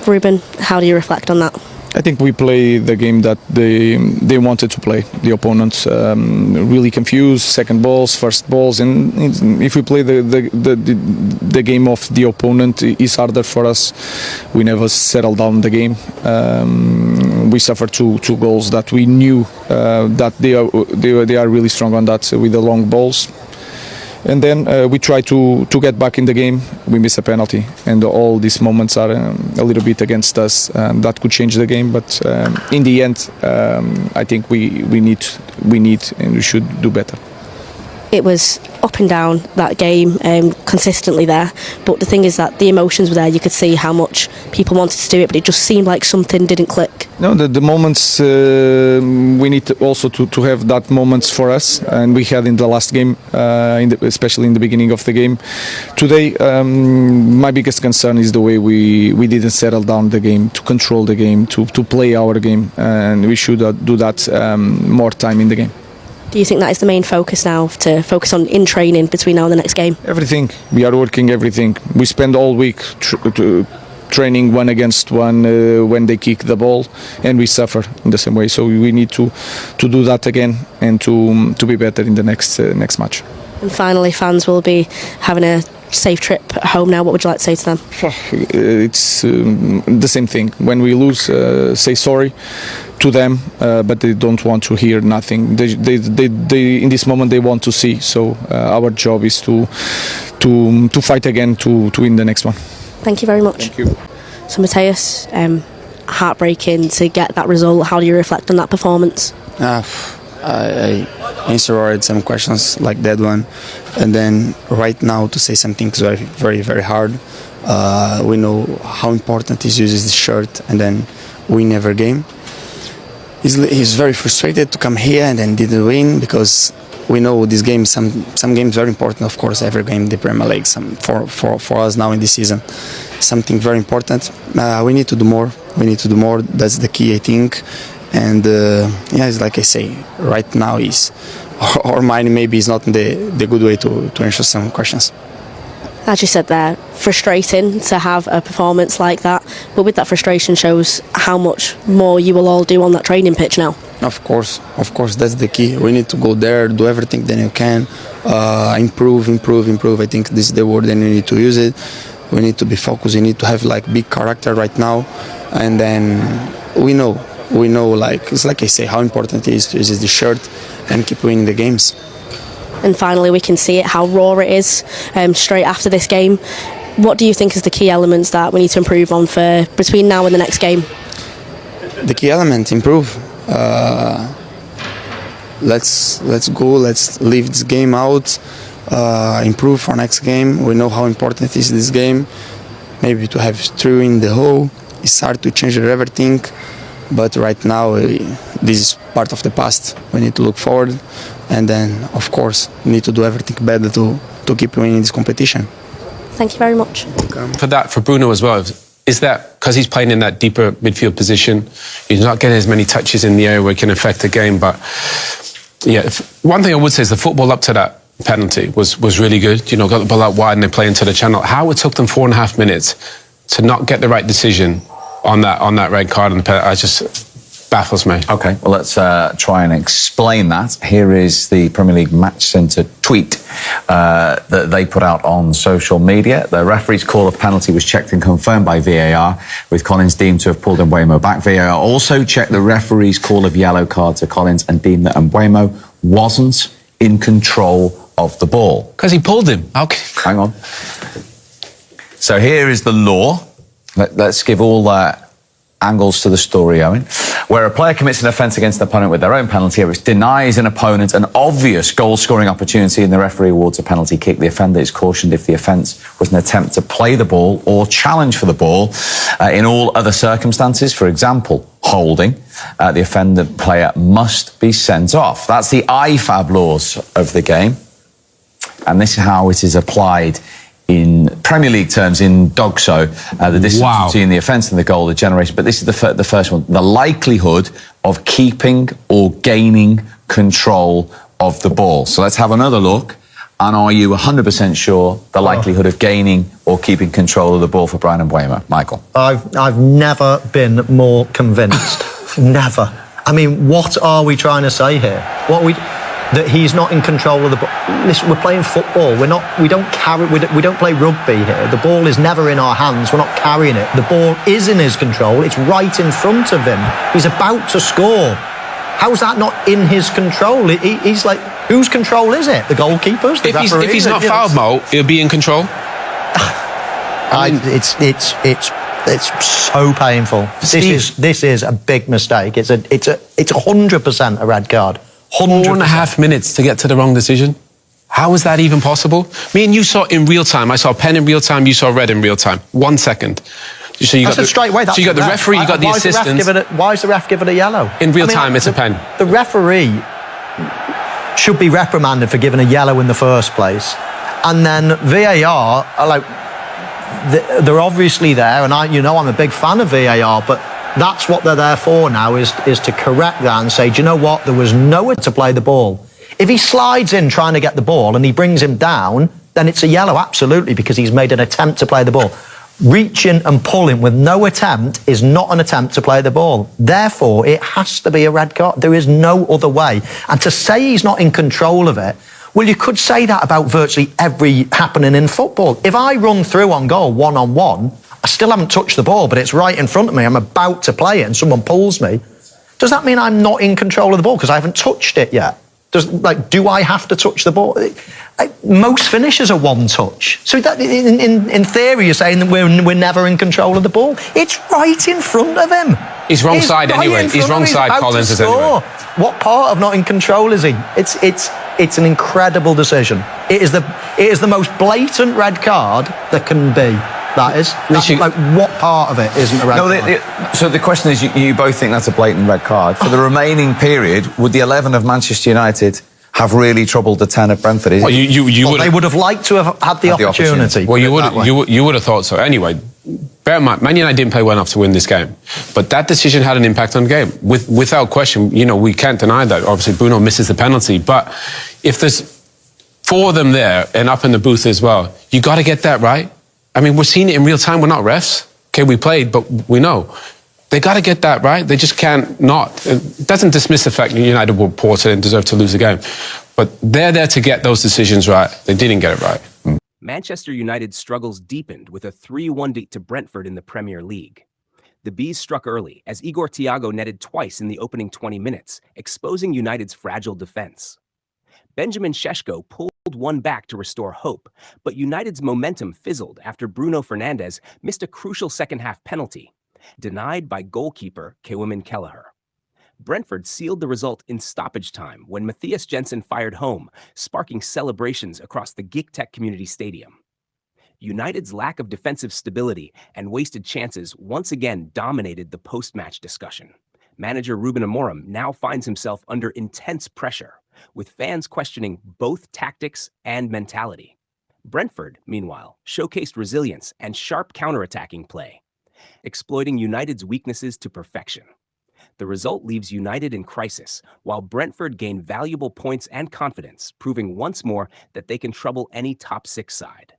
Ruben, how do you reflect on that? I think we play the game that they wanted to play. The opponents really confused, second balls, first balls, and if we play the game of the opponent, it's harder for us. We never settle down the game. We suffered two goals that we knew that they are really strong on that with the long balls. And then we try to get back in the game. We miss a penalty, and all these moments are a little bit against us. That could change the game, but in the end, I think we need and we should do better. It was up and down, that game, consistently there. But the thing is that the emotions were there. You could see how much people wanted to do it, but it just seemed like something didn't click. No, the moments, we need also to have that moments for us, and we had in the last game, especially in the beginning of the game. Today, my biggest concern is the way we didn't settle down the game, to control the game, to play our game, and we should do that more time in the game. Do you think that is the main focus now, to focus on in training between now and the next game? Everything. We are working everything. We spend all week training one against one when they kick the ball, and we suffer in the same way. So we need to do that again and to be better in the next match. And finally, fans will be having a safe trip at home now. What would you like to say to them? It's the same thing. When we lose, say sorry to them, but they don't want to hear nothing. They in this moment they want to see. So our job is to fight again to win the next one. Thank you very much. Thank you. So Matheus, heartbreaking to get that result. How do you reflect on that performance? I answered some questions like that one, and then right now to say something is very, very, very hard. We know how important it is to use this shirt and then win every game. He's very frustrated to come here and then didn't win, because we know this game, some games very important, of course, every game in the Premier League, for us now in this season, something very important. We need to do more. That's the key, I think. And it's like I say, right now is our mind maybe is not the good way to answer some questions. As you said there, frustrating to have a performance like that, but with that frustration shows how much more you will all do on that training pitch now. Of course, that's the key. We need to go there, do everything that you can, improve. I think this is the word, and you need to use it. We need to be focused. We need to have like big character right now, and then we know, like it's like I say, how important it is to use the shirt and keep winning the games. And finally, we can see it, how raw it is straight after this game. What do you think is the key elements that we need to improve on for between now and the next game? The key element, improve. Let's go. Let's leave this game out. Improve for next game. We know how important is this game. Maybe to have 3 in the hole. It's hard to change everything. But right now, this is part of the past. We need to look forward, and then, of course, we need to do everything better to keep winning this competition. Thank you very much. For Bruno as well, is that because he's playing in that deeper midfield position, he's not getting as many touches in the area where it can affect the game? But yeah, one thing I would say is the football up to that penalty was really good. You know, got the ball out wide and they play into the channel. How it took them 4.5 minutes to not get the right decision on that red card and the penalty, just baffles me. Okay, well, let's try and explain that. Here is the Premier League Match Centre tweet that they put out on social media. The referee's call of penalty was checked and confirmed by VAR, with Collins deemed to have pulled Mbeumo back. VAR also checked the referee's call of yellow card to Collins and deemed that Mbeumo wasn't in control of the ball. Because he pulled him. Okay. Hang on. So here is the law. Let's give all angles to the story, Owen. Where a player commits an offence against an opponent with their own penalty, or it denies an opponent an obvious goal-scoring opportunity and the referee awards a penalty kick, the offender is cautioned if the offence was an attempt to play the ball or challenge for the ball. In all other circumstances, for example, holding, the offended player must be sent off. That's the IFAB laws of the game. And this is how it is applied in Premier League terms, in DOGSO, the distance between the offence and the goal, the generation. But this is the first one. The likelihood of keeping or gaining control of the ball. So let's have another look And are you 100% sure the likelihood of gaining or keeping control of the ball for Brian Mbeumo? Michael? I've never been more convinced. Never. I mean, what are we trying to say here? That he's not in control of the ball. Listen, we're playing football. We don't play rugby here. The ball is never in our hands. We're not carrying it. The ball is in his control. It's right in front of him. He's about to score. How's that not in his control? He's like, whose control is it? The goalkeeper's? The referee? If he's not fouled, Mo, he'll be in control. It's so painful. This is a big mistake. It's 100% a red card. 100%. 4.5 minutes to get to the wrong decision. How is that even possible? Me and you saw in real time. I saw pen in real time. You saw red in real time. 1 second. So you got straight away. So you got the referee. You got the assistant. Why is the ref give it a yellow? In real time, it's a pen. The referee should be reprimanded for giving a yellow in the first place, and then VAR are like, they're obviously there, and I'm a big fan of VAR, but that's what they're there for now, is to correct that and say, do you know what? There was nowhere to play the ball. If he slides in trying to get the ball and he brings him down, then it's a yellow, absolutely, because he's made an attempt to play the ball. Reaching and pulling with no attempt is not an attempt to play the ball. Therefore, it has to be a red card. There is no other way. And to say he's not in control of it, well, you could say that about virtually every happening in football. If I run through on goal one-on-one, I still haven't touched the ball, but it's right in front of me. I'm about to play it and someone pulls me. Does that mean I'm not in control of the ball because I haven't touched it yet? Do I have to touch the ball? Most finishes are one touch. So that, in theory, you're saying that we're never in control of the ball. It's right in front of him. He's wrong side anyway. He's wrong side, Collins is anyway. What part of not in control is he? It's an incredible decision. It is the most blatant red card that can be. That is. Like, what part of it isn't a red card? So the question is, you both think that's a blatant red card. For the remaining period, would the 11 of Manchester United have really troubled the 10 of Brentford? Well, they would have liked to have had the opportunity. Well, you would have thought so. Anyway, bear in mind, Man United didn't play well enough to win this game. But that decision had an impact on the game. Without question, we can't deny that. Obviously, Bruno misses the penalty. But if there's 4 of them there and up in the booth as well, you got to get that right. I mean, we're seeing it in real time. We're not refs. Okay, we played, but we know. They got to get that right. They just can't not. It doesn't dismiss the fact that United were poor and deserve to lose the game. But they're there to get those decisions right. They didn't get it right. Manchester United's struggles deepened with a 3-1 defeat to Brentford in the Premier League. The Bees struck early as Igor Thiago netted twice in the opening 20 minutes, exposing United's fragile defense. Benjamin Šeško pulled one back to restore hope, but United's momentum fizzled after Bruno Fernandes missed a crucial second-half penalty, denied by goalkeeper Kevin Kelleher. Brentford sealed the result in stoppage time when Mathias Jensen fired home, sparking celebrations across the Gigtech Community Stadium. United's lack of defensive stability and wasted chances once again dominated the post-match discussion. Manager Ruben Amorim now finds himself under intense pressure, with fans questioning both tactics and mentality. Brentford, meanwhile, showcased resilience and sharp counter-attacking play, exploiting United's weaknesses to perfection. The result leaves United in crisis, while Brentford gain valuable points and confidence, proving once more that they can trouble any top 6 side.